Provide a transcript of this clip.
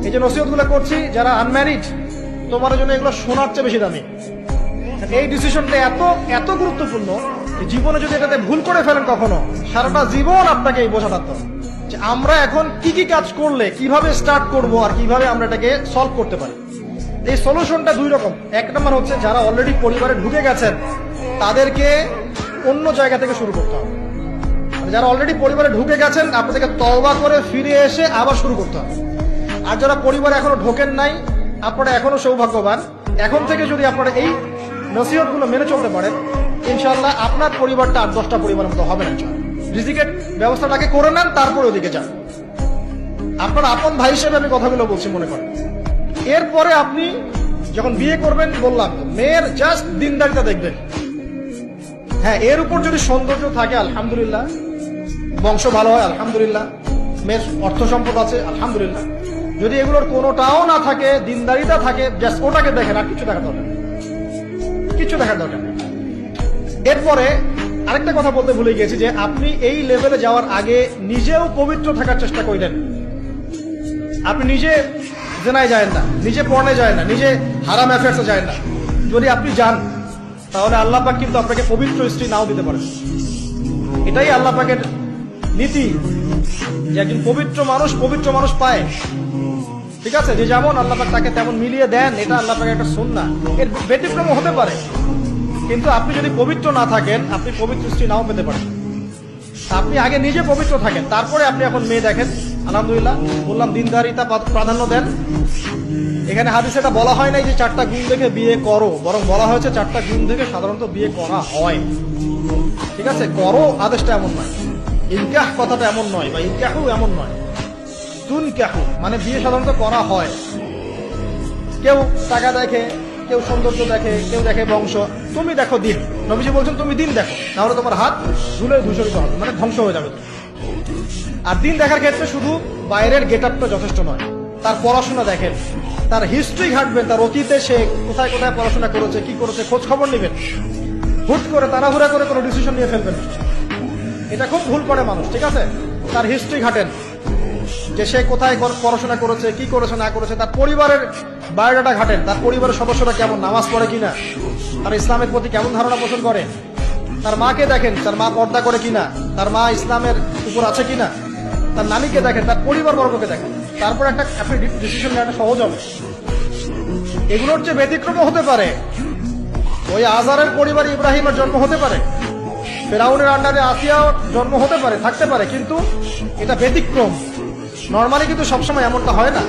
এই যে নসিহতগুলো করছি, যারা আনম্যারিড তোমার জন্য এগুলো শোনার চেয়ে বেশি দামি। এই ডিসিশনটা এত এত গুরুত্বপূর্ণ, জীবনে যদি এটাতে ভুল করে ফেলেন কখনো, সারাটা জীবন আপনাকে এই বোঝা থাকতো যে আমরা এখন কি কি কাজ করলে কিভাবে স্টার্ট করব আর কিভাবে আমরা এটাকে সলভ করতে পারি। এই সলিউশনটা দুই রকম। এক নম্বর হচ্ছে যারা অলরেডি পরিবারে ঢুকে গেছেন তাদেরকে অন্য জায়গা থেকে শুরু করতে হবে। যারা অলরেডি পরিবারে ঢুকে গেছেন আপনাদেরকে তওবা করে ফিরে এসে আবার শুরু করতে হবে। আর যারা পরিবারে এখনো ঢোকেন নাই, আপনারা এখনো সৌভাগ্যবান। এখন থেকে যদি আপনারা এই নসিহতগুলো মেনে চলতে পারেন, ইনশাআল্লাহ আপনার পরিবারটা 8-10টা পরিবারের মতো হবে না। রিজিকের ব্যবস্থাটাকে করে নেন, তারপরে ওদিকে যান। আপনার আপন ভাই হিসেবে আমি কথাগুলো বলছি, মনে করেন। এরপরে আপনি যখন বিয়ে করবেন, বললাম মেয়ের জাস্ট দিনদারিতা দেখবেন। হ্যাঁ, এর উপর যদি সৌন্দর্য থাকে আলহামদুলিল্লাহ, বংশ ভালো হয় আলহামদুলিল্লাহ, মেয়ের অর্থ সম্পদ আছে আলহামদুলিল্লাহ। যদি এগুলোর কোনোটাও না থাকে, দিনদারিতা থাকে, জাস্ট ওটাকে দেখেন, আর কিছু দেখার দরকার নেই, কিছু দেখার দরকার নেই। এরপরে আরেকটা কথা বলতে ভুলে গিয়েছি যে আপনি এই লেভেলে যাওয়ার আগে নিজেও পবিত্র থাকার চেষ্টা করেন। আপনি নিজে জেনায় যায় না, নিজে পর্নে যায় না, নিজে হারাম অ্যাফেয়ার্সে যায় না। যদি আপনি যান তাহলে আল্লাহ পাক কিন্তু আপনাকে পবিত্র স্ত্রী নাও দিতে পারেন। এটাই আল্লাহ পাকের নীতি যে একজন পবিত্র মানুষ পায়। ঠিক আছে, যে যেমন আল্লাহ পাক তাকে তেমন মিলিয়ে দেন, এটা আল্লাহ পাকের একটা সুন্নাহ। এর ব্যতিক্রম হতে পারে, কিন্তু আপনি যদি পবিত্র না থাকেন আপনি পবিত্র স্ত্রী নাও পেতে পারেন। আপনি আগে নিজে পবিত্র থাকেন, তারপরে আপনি এখন মেয়ে দেখেন। আলহামদুলিল্লাহ, বললাম দিনদারিতা প্রাধান্য দেন। এখানে হাদিসে এটা বলা হয় নাই যে 4টা গুণ দেখে বিয়ে করো, বরং বলা হয়েছে 4টা গুণ দেখে সাধারণত বিয়ে করা হয়। ঠিক আছে, করো আদেশটা এমন নয়, ইনকাহ কথাটা এমন নয়, বা ইনকাহু এমন নয়, তুনকাহু মানে বিয়ে সাধারণত করা হয়। কেউ টাকা দেখে, কেউ সৌন্দর্য দেখে, কেউ দেখে বংশ। তুমি দেখো দিন। নবীজি বলছেন তুমি দিন দেখো, নাহলে তোমার হাত ধুলে ধূসরিত হবে, মানে ধ্বংস হয়ে যাবে। আর দিন দেখার ক্ষেত্রে শুধু বাইরের গেট আপটা যথেষ্ট নয়, তার পড়াশোনা দেখেন, তার হিস্ট্রি ঘাটবেন, তার অতীতে সে কোথায় কোথায় পড়াশোনা করেছে, কি করেছে, খোঁজ খবর নেবেন। হুট করে তাড়াহুড়া করে কোনো ডিসিশন নিয়ে ফেলবেন, এটা খুব ভুল করে মানুষ। ঠিক আছে, তার হিস্ট্রি ঘাটেন, যে সে কোথায় পড়াশোনা করেছে, কি করেছে না করেছে। তার পরিবারের বায়োডাটা ঘাটেন, তার পরিবারের সদস্যরা কেমন, নামাজ পড়ে কিনা, তার ইসলামের প্রতি কেমন ধারণা পোষণ করে। তার মাকে দেখেন, তার মা পর্দা করে কিনা, তার মা ইসলামের উপর আছে কিনা। তার নানিকে দেখেন, তার পরিবার বর্গকে দেখেন, তারপর একটা আপনি ডিসিশন নেওয়াটা সহজ হবে। এগুলোর যে ব্যতিক্রম হতে পারে, ওই আজারের পরিবারে ইব্রাহিমের জন্ম হতে পারে, ফেরাউনের আন্ডারে আসিয়ার জন্ম হতে পারে, থাকতে পারে, কিন্তু এটা ব্যতিক্রম। নর্মালি কিন্তু সবসময় এমনটা হয় না।